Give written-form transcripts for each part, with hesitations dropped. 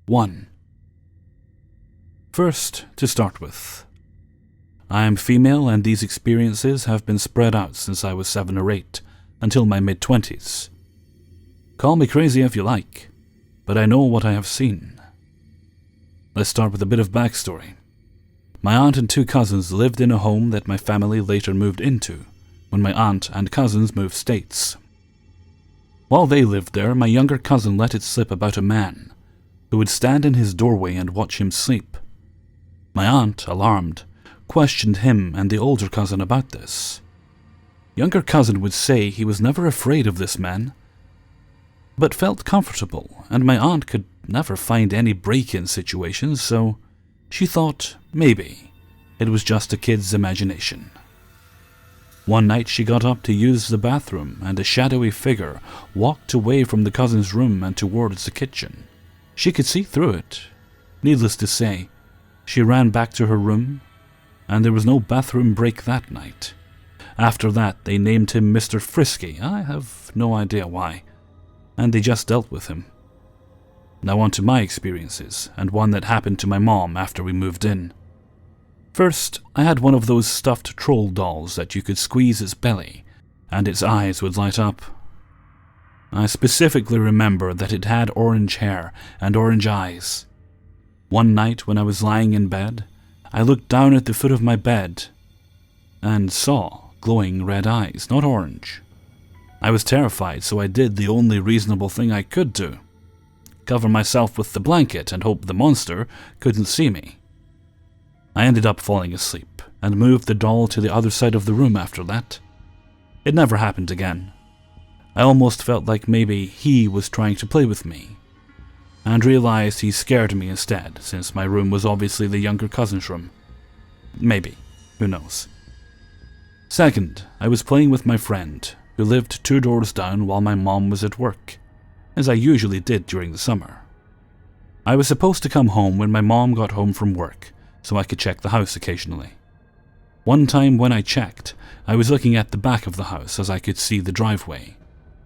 1. First, to start with, I am female and these experiences have been spread out since I was 7 or 8, until my mid-20s. Call me crazy if you like, but I know what I have seen. Let's start with a bit of backstory. My aunt and 2 cousins lived in a home that my family later moved into, when my aunt and cousins moved states. While they lived there, my younger cousin let it slip about a man, who would stand in his doorway and watch him sleep. My aunt, alarmed, questioned him and the older cousin about this. Younger cousin would say he was never afraid of this man, but felt comfortable, and my aunt could never find any break-in situations, so she thought maybe it was just a kid's imagination. One night she got up to use the bathroom, and a shadowy figure walked away from the cousin's room and towards the kitchen. She could see through it. Needless to say, she ran back to her room, and there was no bathroom break that night. After that, they named him Mr. Frisky. I have no idea why, and they just dealt with him. Now on to my experiences, and one that happened to my mom after we moved in. First, I had one of those stuffed troll dolls that you could squeeze its belly, and its eyes would light up. I specifically remember that it had orange hair and orange eyes. One night when I was lying in bed, I looked down at the foot of my bed and saw glowing red eyes, not orange. I was terrified, so I did the only reasonable thing I could do: cover myself with the blanket and hope the monster couldn't see me. I ended up falling asleep and moved the doll to the other side of the room after that. It never happened again. I almost felt like maybe he was trying to play with me, and realized he scared me instead, since my room was obviously the younger cousin's room. Maybe. Who knows? Second, I was playing with my friend, who lived 2 doors down while my mom was at work, as I usually did during the summer. I was supposed to come home when my mom got home from work, so I could check the house occasionally. One time when I checked, I was looking at the back of the house as I could see the driveway.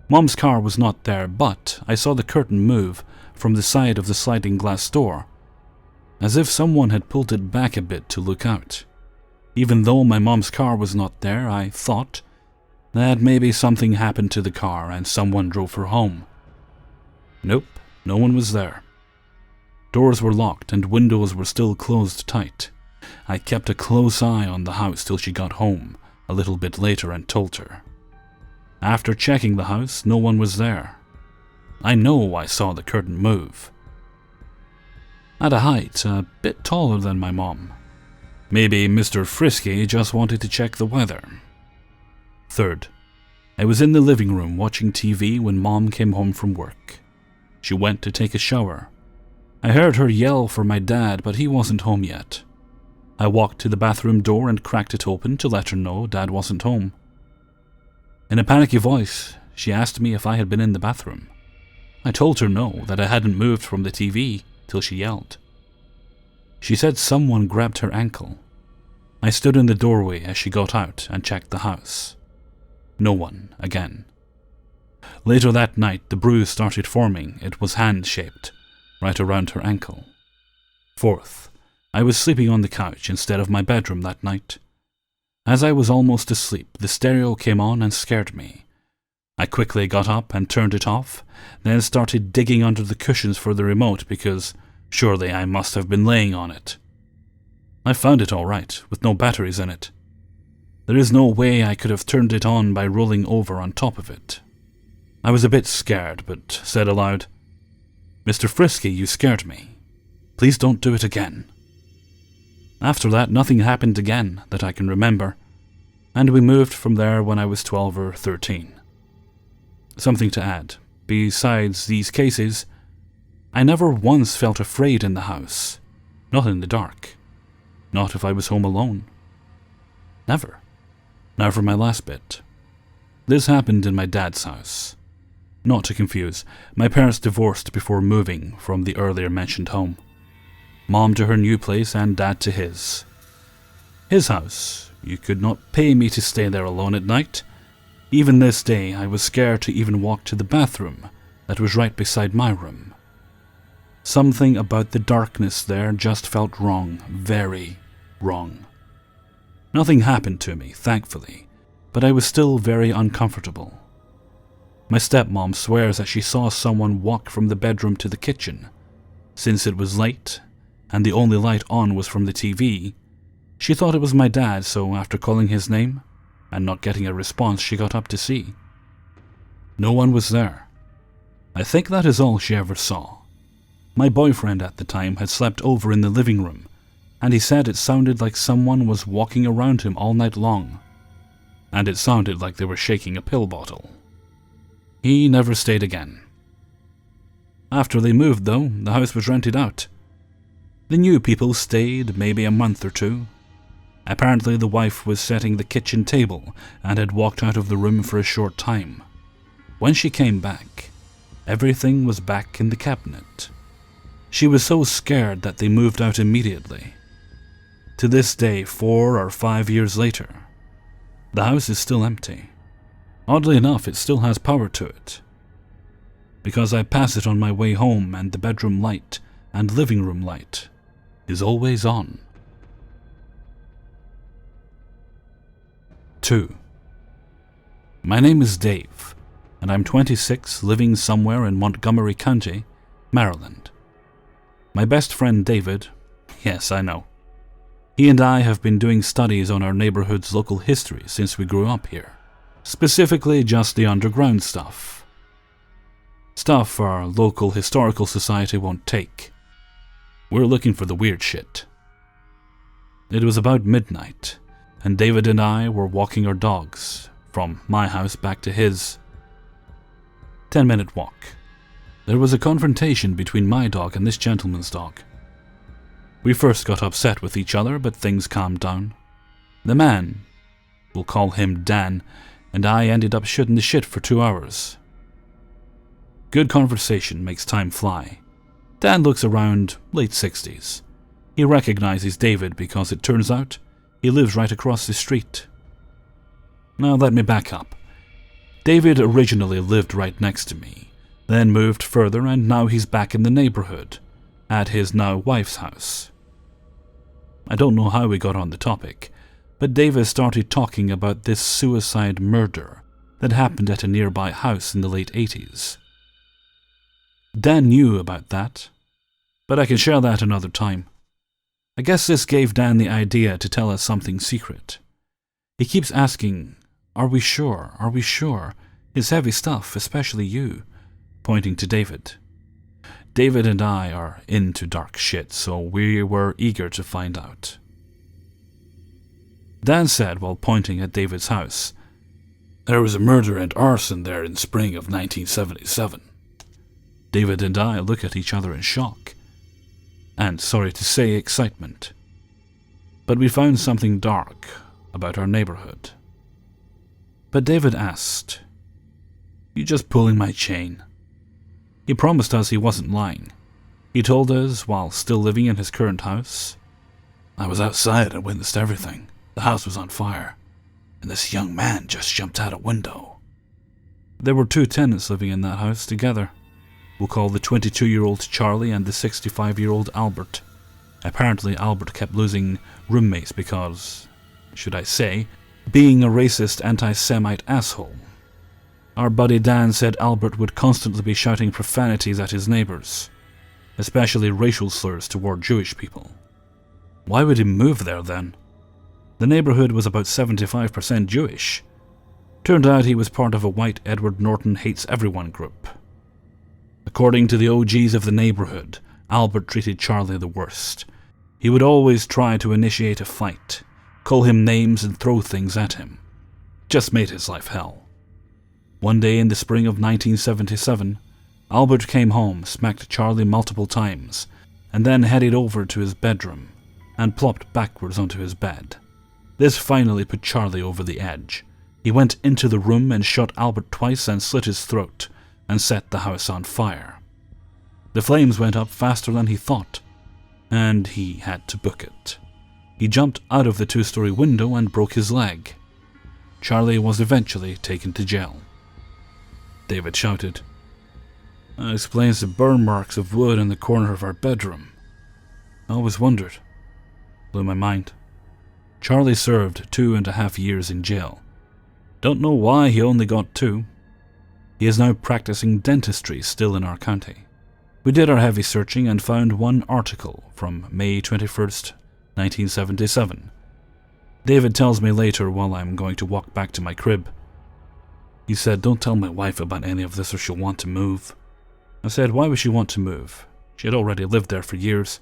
Mom's car was not there, but I saw the curtain move from the side of the sliding glass door, as if someone had pulled it back a bit to look out. Even though my mom's car was not there, I thought that maybe something happened to the car and someone drove her home. Nope, no one was there. Doors were locked and windows were still closed tight. I kept a close eye on the house till she got home a little bit later and told her. After checking the house, no one was there. I know I saw the curtain move. At a height a bit taller than my mom. Maybe Mr. Frisky just wanted to check the weather. Third, I was in the living room watching TV when Mom came home from work. She went to take a shower. I heard her yell for my dad, but he wasn't home yet. I walked to the bathroom door and cracked it open to let her know Dad wasn't home. In a panicky voice, she asked me if I had been in the bathroom. I told her no, that I hadn't moved from the TV, till she yelled. She said someone grabbed her ankle. I stood in the doorway as she got out and checked the house. No one again. Later that night, the bruise started forming. It was hand-shaped, right around her ankle. Fourth, I was sleeping on the couch instead of my bedroom that night. As I was almost asleep, the stereo came on and scared me. I quickly got up and turned it off, then started digging under the cushions for the remote because surely I must have been laying on it. I found it all right, with no batteries in it. There is no way I could have turned it on by rolling over on top of it. I was a bit scared, but said aloud, "Mr. Frisky, you scared me. Please don't do it again." After that, nothing happened again that I can remember, and we moved from there when I was 12 or 13. Something to add, besides these cases, I never once felt afraid in the house, not in the dark, not if I was home alone. Never. Now for my last bit. This happened in my dad's house. Not to confuse, my parents divorced before moving from the earlier mentioned home. Mom to her new place and Dad to his. His house. You could not pay me to stay there alone at night. Even this day, I was scared to even walk to the bathroom that was right beside my room. Something about the darkness there just felt wrong, very wrong. Nothing happened to me, thankfully, but I was still very uncomfortable. My stepmom swears that she saw someone walk from the bedroom to the kitchen. Since it was late, and the only light on was from the TV, she thought it was my dad, so after calling his name, and not getting a response, she got up to see. No one was there. I think that is all she ever saw. My boyfriend at the time had slept over in the living room, and he said it sounded like someone was walking around him all night long, and it sounded like they were shaking a pill bottle. He never stayed again. After they moved, though, the house was rented out. The new people stayed maybe a month or two. Apparently the wife was setting the kitchen table and had walked out of the room for a short time. When she came back, everything was back in the cabinet. She was so scared that they moved out immediately. To this day, 4 or 5 years later, the house is still empty. Oddly enough, it still has power to it, because I pass it on my way home and the bedroom light and living room light is always on. 2. My name is Dave, and I'm 26, living somewhere in Montgomery County, Maryland. My best friend David, yes, I know, he and I have been doing studies on our neighborhood's local history since we grew up here. Specifically just the underground stuff. Stuff our local historical society won't take. We're looking for the weird shit. It was about midnight, and David and I were walking our dogs from my house back to his. 10-minute walk. There was a confrontation between my dog and this gentleman's dog. We first got upset with each other, but things calmed down. The man, we'll call him Dan, and I ended up shooting the shit for 2 hours. Good conversation makes time fly. Dan looks around late 60s. He recognizes David because it turns out he lives right across the street. Now let me back up. David originally lived right next to me, then moved further, and now he's back in the neighborhood, at his now wife's house. I don't know how we got on the topic, but David started talking about this suicide murder that happened at a nearby house in the late 80s. Dan knew about that, but I can share that another time. I guess this gave Dan the idea to tell us something secret. He keeps asking, "Are we sure? Are we sure? It's heavy stuff, especially you," pointing to David. David and I are into dark shit, so we were eager to find out. Dan said while pointing at David's house, "There was a murder and arson there in spring of 1977. David and I look at each other in shock, and sorry to say, excitement. But we found something dark about our neighborhood. But David asked, "You just pulling my chain?" He promised us he wasn't lying. He told us while still living in his current house, "I was outside and witnessed everything. The house was on fire, and this young man just jumped out a window." There were 2 tenants living in that house together. We'll call the 22-year-old Charlie and the 65-year-old Albert. Apparently Albert kept losing roommates because, should I say, being a racist anti-Semite asshole. Our buddy Dan said Albert would constantly be shouting profanities at his neighbors, especially racial slurs toward Jewish people. Why would he move there then? The neighborhood was about 75% Jewish. Turned out he was part of a white Edward Norton hates everyone group. According to the OGs of the neighborhood, Albert treated Charlie the worst. He would always try to initiate a fight, call him names and throw things at him. Just made his life hell. One day in the spring of 1977, Albert came home, smacked Charlie multiple times, and then headed over to his bedroom and plopped backwards onto his bed. This finally put Charlie over the edge. He went into the room and shot Albert twice and slit his throat and set the house on fire. The flames went up faster than he thought, and he had to book it. He jumped out of the 2-story window and broke his leg. Charlie was eventually taken to jail. David shouted, That explains the burn marks of wood in the corner of our bedroom. I always wondered. Blew my mind. Charlie served 2.5 years in jail. Don't know why he only got 2. He is now practicing dentistry still in our county. We did our heavy searching and found one article from May 21st, 1977. David tells me later while I'm going to walk back to my crib. He said, "Don't tell my wife about any of this or she'll want to move." I said, "Why would she want to move? She had already lived there for years."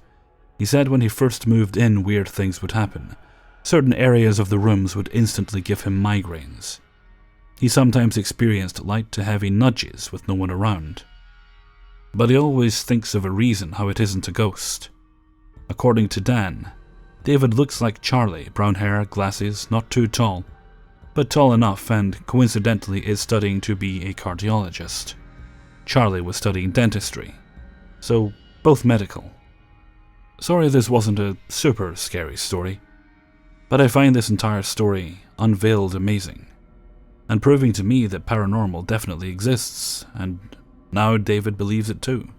He said when he first moved in, weird things would happen. Certain areas of the rooms would instantly give him migraines. He sometimes experienced light to heavy nudges with no one around. But he always thinks of a reason how it isn't a ghost. According to Dan, David looks like Charlie, brown hair, glasses, not too tall, but tall enough, and coincidentally is studying to be a cardiologist. Charlie was studying dentistry, so both medical. Sorry this wasn't a super scary story, but I find this entire story unveiled amazing, and proving to me that paranormal definitely exists, and now David believes it too.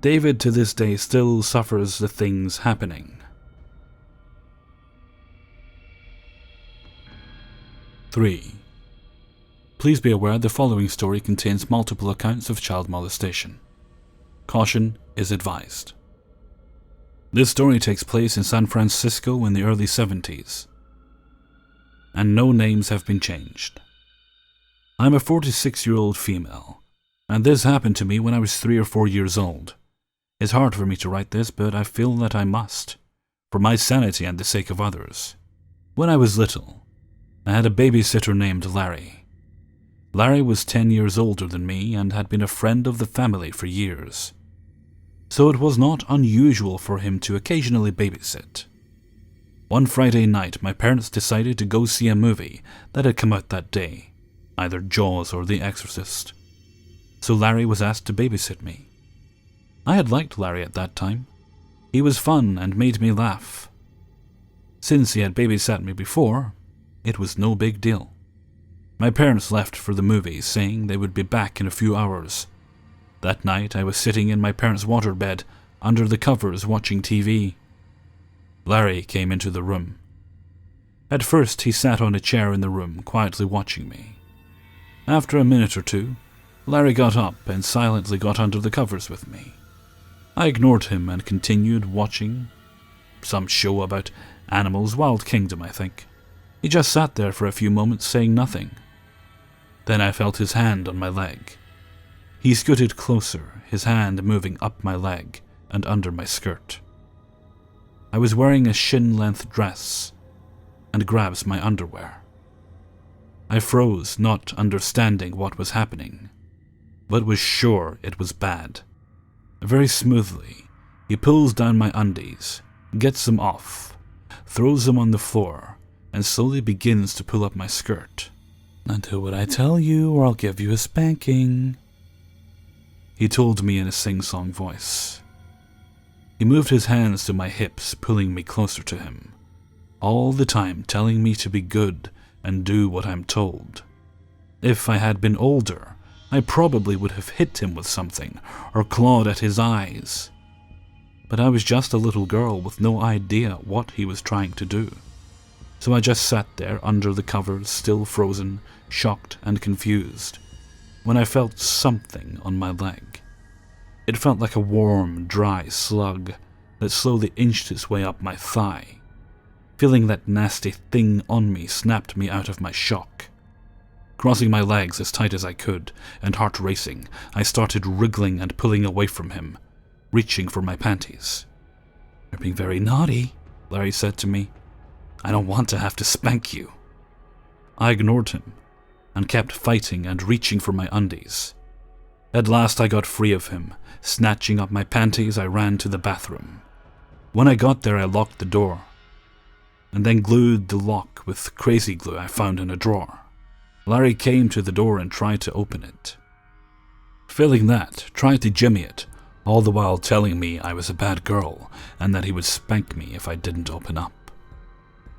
David to this day still suffers the things happening. 3. Please be aware the following story contains multiple accounts of child molestation. Caution is advised. This story takes place in San Francisco in the early 70s, and no names have been changed. I'm a 46-year-old female, and this happened to me when I was 3 or 4 years old. It's hard for me to write this, but I feel that I must, for my sanity and the sake of others. When I was little, I had a babysitter named Larry. Larry was 10 years older than me and had been a friend of the family for years, so it was not unusual for him to occasionally babysit. One Friday night, my parents decided to go see a movie that had come out that day, either Jaws or The Exorcist. So Larry was asked to babysit me. I had liked Larry at that time. He was fun and made me laugh. Since he had babysat me before, it was no big deal. My parents left for the movie, saying they would be back in a few hours. That night I was sitting in my parents' waterbed, under the covers, watching TV. Larry came into the room. At first he sat on a chair in the room, quietly watching me. After a minute or two, Larry got up and silently got under the covers with me. I ignored him and continued watching some show about animals, Wild Kingdom, I think. He just sat there for a few moments saying nothing. Then I felt his hand on my leg. He scooted closer, his hand moving up my leg and under my skirt. I was wearing a shin-length dress and grabs my underwear. I froze, not understanding what was happening, but was sure it was bad. Very smoothly, he pulls down my undies, gets them off, throws them on the floor, and slowly begins to pull up my skirt. "Now do what I tell you, or I'll give you a spanking," he told me in a sing-song voice. He moved his hands to my hips, pulling me closer to him, all the time telling me to be good and do what I'm told. If I had been older, I probably would have hit him with something, or clawed at his eyes. But I was just a little girl with no idea what he was trying to do. So I just sat there under the covers, still frozen, shocked and confused, when I felt something on my leg. It felt like a warm, dry slug that slowly inched its way up my thigh. Feeling that nasty thing on me snapped me out of my shock. Crossing my legs as tight as I could, and heart racing, I started wriggling and pulling away from him, reaching for my panties. "You're being very naughty," Larry said to me. "I don't want to have to spank you." I ignored him and kept fighting and reaching for my undies. At last I got free of him. Snatching up my panties, I ran to the bathroom. When I got there, I locked the door, and then glued the lock with crazy glue I found in a drawer. Larry came to the door and tried to open it. Failing that, tried to jimmy it, all the while telling me I was a bad girl and that he would spank me if I didn't open up.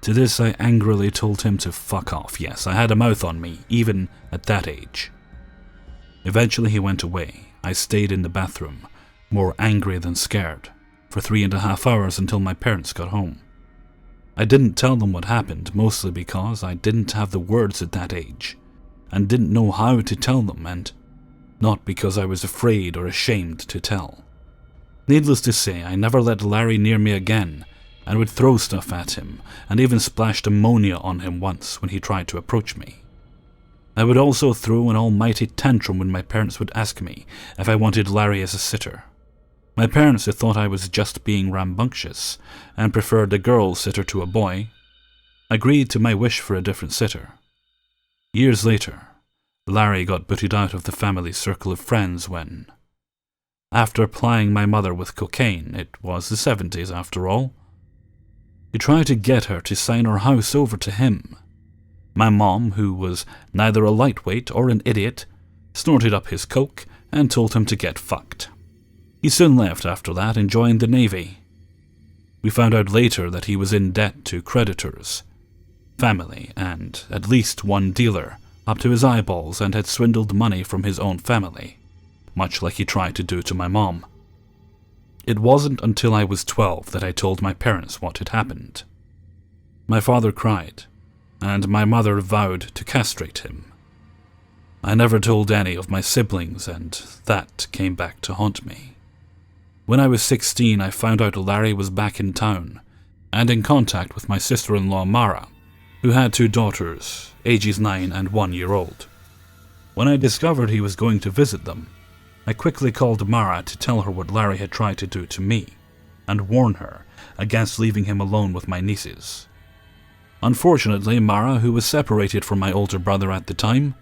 To this I angrily told him to fuck off. Yes, I had a mouth on me, even at that age. Eventually he went away. I stayed in the bathroom, more angry than scared, for 3.5 hours until my parents got home. I didn't tell them what happened, mostly because I didn't have the words at that age, and didn't know how to tell them, and not because I was afraid or ashamed to tell. Needless to say, I never let Larry near me again, and would throw stuff at him, and even splashed ammonia on him once when he tried to approach me. I would also throw an almighty tantrum when my parents would ask me if I wanted Larry as a sitter. My parents, who thought I was just being rambunctious and preferred a girl sitter to a boy, agreed to my wish for a different sitter. Years later, Larry got booted out of the family circle of friends when, after plying my mother with cocaine, it was the 70s after all, he tried to get her to sign our house over to him. My mom, who was neither a lightweight or an idiot, snorted up his coke and told him to get fucked. He soon left after that and joined the Navy. We found out later that he was in debt to creditors, family, and at least one dealer, up to his eyeballs, and had swindled money from his own family, much like he tried to do to my mom. It wasn't until I was 12 that I told my parents what had happened. My father cried, and my mother vowed to castrate him. I never told any of my siblings, and that came back to haunt me. When I was 16, I found out Larry was back in town, and in contact with my sister-in-law Mara, who had 2 daughters, ages 9 and 1 year old. When I discovered he was going to visit them, I quickly called Mara to tell her what Larry had tried to do to me, and warn her against leaving him alone with my nieces. Unfortunately, Mara, who was separated from my older brother at the time,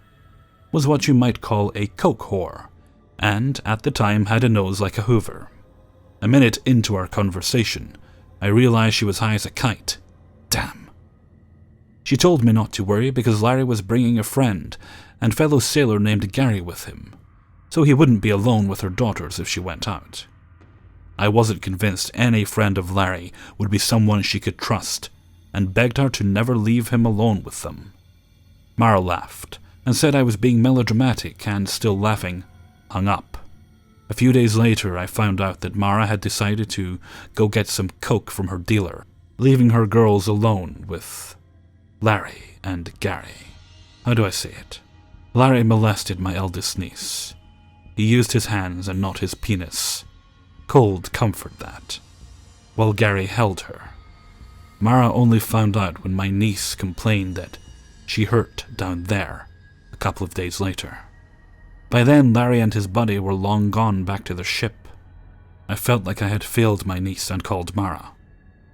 was what you might call a coke whore, and at the time had a nose like a Hoover. A minute into our conversation, I realized she was high as a kite. Damn. She told me not to worry because Larry was bringing a friend and fellow sailor named Gary with him, so he wouldn't be alone with her daughters if she went out. I wasn't convinced any friend of Larry would be someone she could trust, and begged her to never leave him alone with them. Mara laughed and said I was being melodramatic, and, still laughing, hung up. A few days later, I found out that Mara had decided to go get some coke from her dealer, leaving her girls alone with Larry and Gary. How do I say it? Larry molested my eldest niece. He used his hands and not his penis. Cold comfort, that. While Gary held her. Mara only found out when my niece complained that she hurt down there a couple of days later. By then, Larry and his buddy were long gone back to their ship. I felt like I had failed my niece and called Mara.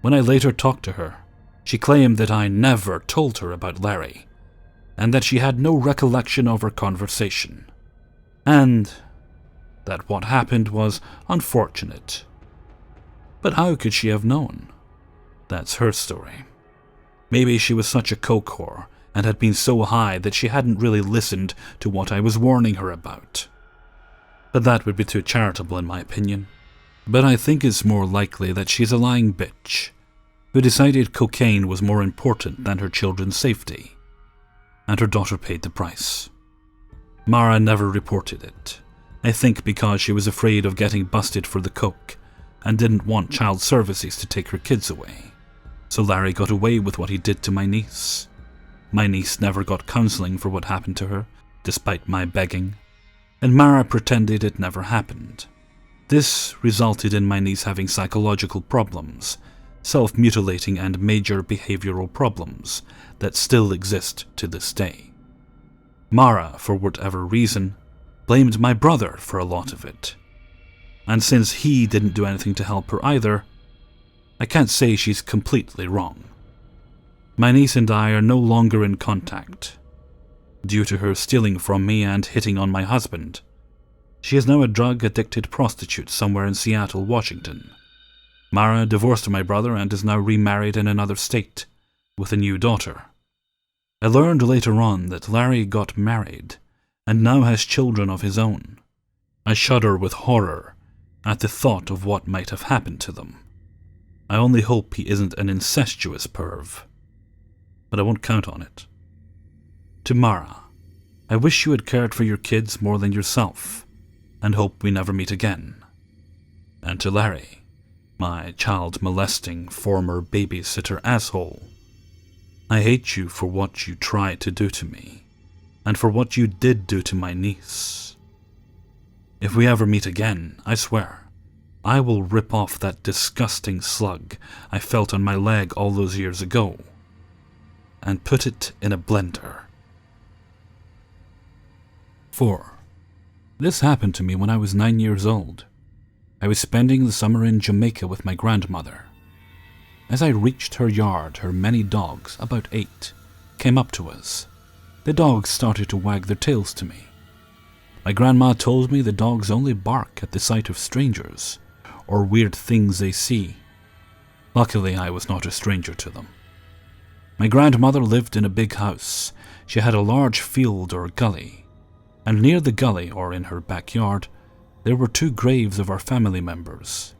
When I later talked to her, she claimed that I never told her about Larry, and that she had no recollection of our conversation, and that what happened was unfortunate. But how could she have known? That's her story. Maybe she was such a coke whore and had been so high that she hadn't really listened to what I was warning her about. But that would be too charitable in my opinion. But I think it's more likely that she's a lying bitch who decided cocaine was more important than her children's safety, and her daughter paid the price. Mara never reported it, I think because she was afraid of getting busted for the coke and didn't want child services to take her kids away. So Larry got away with what he did to my niece. My niece never got counseling for what happened to her, despite my begging, and Mara pretended it never happened. This resulted in my niece having psychological problems, self-mutilating, and major behavioral problems that still exist to this day. Mara, for whatever reason, blamed my brother for a lot of it. And since he didn't do anything to help her either, I can't say she's completely wrong. My niece and I are no longer in contact, due to her stealing from me and hitting on my husband. She is now a drug-addicted prostitute somewhere in Seattle, Washington. Mara divorced my brother and is now remarried in another state, with a new daughter. I learned later on that Larry got married, and now has children of his own. I shudder with horror at the thought of what might have happened to them. I only hope he isn't an incestuous perv, but I won't count on it. To Mara, I wish you had cared for your kids more than yourself. and hope we never meet again. And to Larry, my child-molesting former babysitter asshole, I hate you for what you tried to do to me, and for what you did do to my niece. If we ever meet again, I swear, I will rip off that disgusting slug I felt on my leg all those years ago, and put it in a blender. 4. This happened to me when I was 9 years old. I was spending the summer in Jamaica with my grandmother. As I reached her yard, her many dogs, about 8, came up to us. The dogs started to wag their tails to me. My grandma told me the dogs only bark at the sight of strangers, or weird things they see. Luckily, I was not a stranger to them. My grandmother lived in a big house. She had a large field or gully, and near the gully, or in her backyard, there were 2 graves of our family members.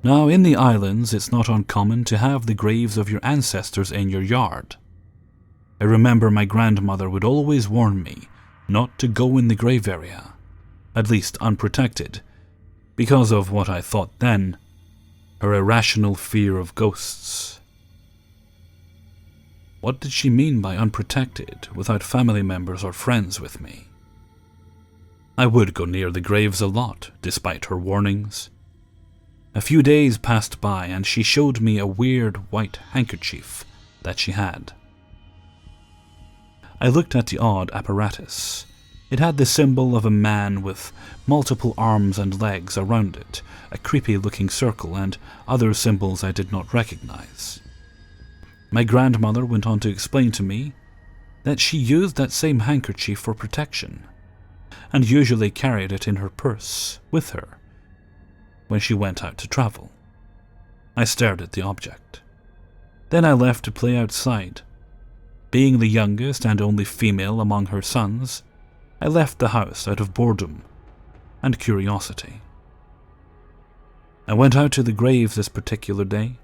Now, in the islands, it's not uncommon to have the graves of your ancestors in your yard. I remember my grandmother would always warn me not to go in the grave area, at least unprotected, because of what I thought then, her irrational fear of ghosts. What did she mean by unprotected, without family members or friends with me? I would go near the graves a lot, despite her warnings. A few days passed by and she showed me a weird white handkerchief that she had. I looked at the odd apparatus. It had the symbol of a man with multiple arms and legs around it, a creepy-looking circle, and other symbols I did not recognize. My grandmother went on to explain to me that she used that same handkerchief for protection, and usually carried it in her purse with her when she went out to travel. I stared at the object. Then I left to play outside. Being the youngest and only female among her sons, I left the house out of boredom and curiosity. I went out to the graves this particular day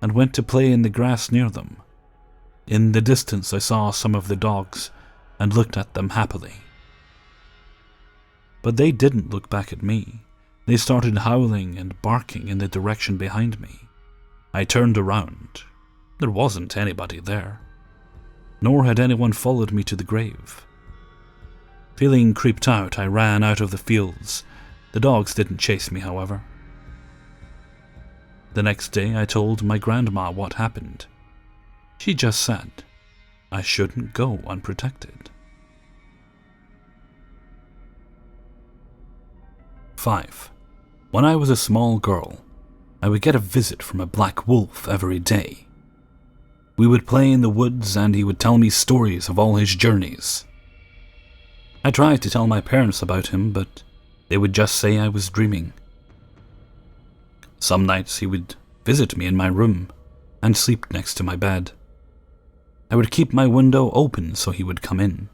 and went to play in the grass near them. In the distance I saw some of the dogs and looked at them happily. But they didn't look back at me. They started howling and barking in the direction behind me. I turned around. There wasn't anybody there, nor had anyone followed me to the grave. Feeling creeped out, I ran out of the fields. The dogs didn't chase me, however. The next day I told my grandma what happened. She just said I shouldn't go unprotected. 5. When I was a small girl, I would get a visit from a black wolf every day. We would play in the woods and he would tell me stories of all his journeys. I tried to tell my parents about him, but they would just say I was dreaming. Some nights he would visit me in my room and sleep next to my bed. I would keep my window open so he would come in.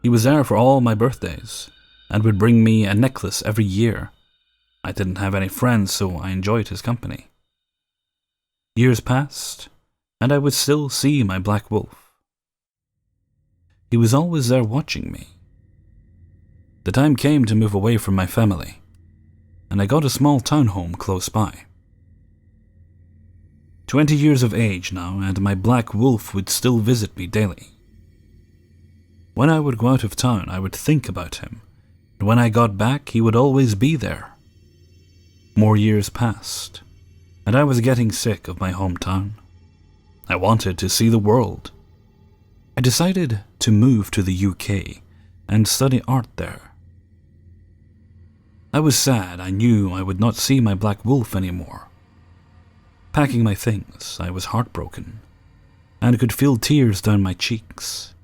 He was there for all my birthdays and would bring me a necklace every year. I didn't have any friends, so I enjoyed his company. Years passed, and I would still see my black wolf. He was always there watching me. The time came to move away from my family, and I got a small townhome close by. 20 years of age now, and my black wolf would still visit me daily. When I would go out of town, I would think about him, and when I got back, he would always be there. More years passed, and I was getting sick of my hometown. I wanted to see the world. I decided to move to the UK and study art there. I was sad. I knew I would not see my black wolf anymore. Packing my things, I was heartbroken, and could feel tears down my cheeks,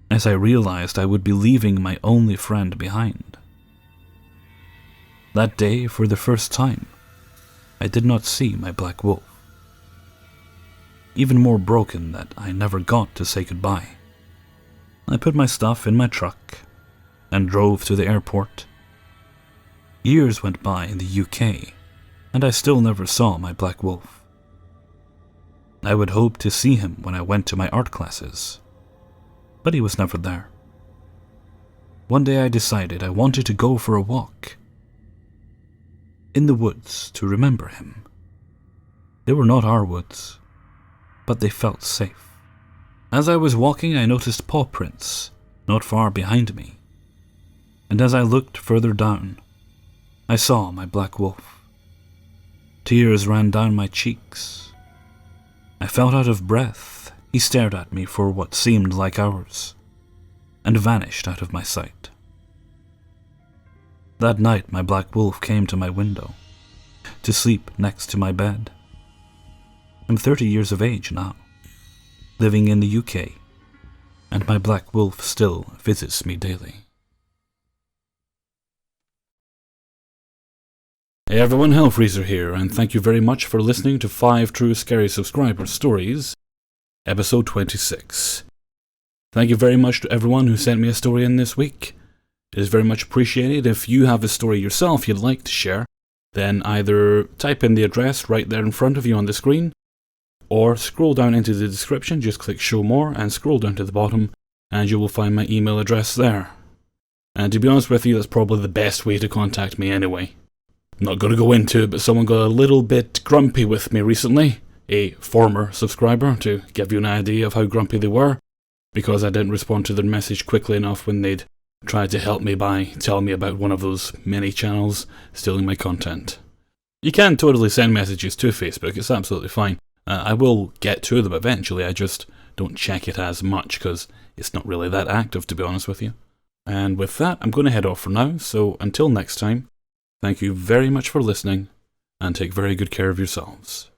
as I realized I would be leaving my only friend behind. That day, for the first time, I did not see my black wolf. Even more broken that I never got to say goodbye. I put my stuff in my truck and drove to the airport. Years went by in the UK, and I still never saw my black wolf. I would hope to see him when I went to my art classes, but he was never there. one day I decided I wanted to go for a walk in the woods to remember him. They were not our woods, but they felt safe. As I was walking, I noticed paw prints not far behind me, and as I looked further down, I saw my black wolf. Tears ran down my cheeks. I felt out of breath. He stared at me for what seemed like hours, and vanished out of my sight. That night, my black wolf came to my window, to sleep next to my bed. I'm 30 years of age now, living in the UK, and my black wolf still visits me daily. Hey everyone, Hellfreezer here, and thank you very much for listening to 5 True Scary Subscriber Stories, episode 26. Thank you very much to everyone who sent me a story in this week. It is very much appreciated. If you have a story yourself you'd like to share, then either type in the address right there in front of you on the screen, or scroll down into the description, just click show more and scroll down to the bottom, and you will find my email address there. And to be honest with you, that's probably the best way to contact me anyway. I'm not going to go into it, but someone got a little bit grumpy with me recently, a former subscriber, to give you an idea of how grumpy they were, because I didn't respond to their message quickly enough when they'd tried to help me by telling me about one of those many channels stealing my content. You can totally send messages to Facebook, it's absolutely fine. I will get to them eventually, I just don't check it as much because it's not really that active, to be honest with you. And with that, I'm going to head off for now, so until next time, thank you very much for listening, and take very good care of yourselves.